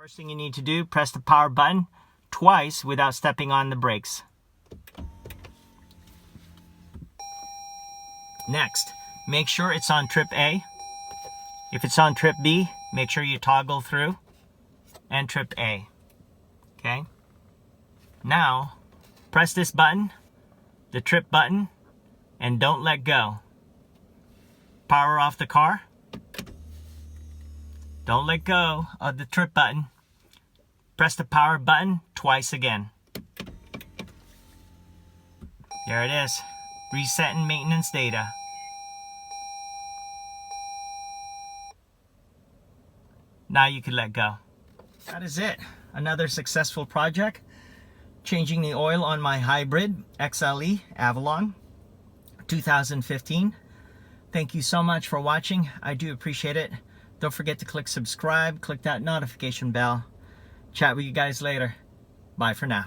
First thing you need to do, press the power button twice without stepping on the brakes. Next, make sure it's on trip A. If it's on trip B, make sure you toggle through and trip A. Okay? Now, press this button, the trip button, and don't let go. Power off the car. Don't let go of the trip button. Press the power button twice again. There it is. Resetting maintenance data. Now you can let go. That is it. Another successful project. Changing the oil on my hybrid XLE Avalon 2015. Thank you so much for watching. I do appreciate it. Don't forget to click subscribe, click that notification bell. Chat with you guys later. Bye for now.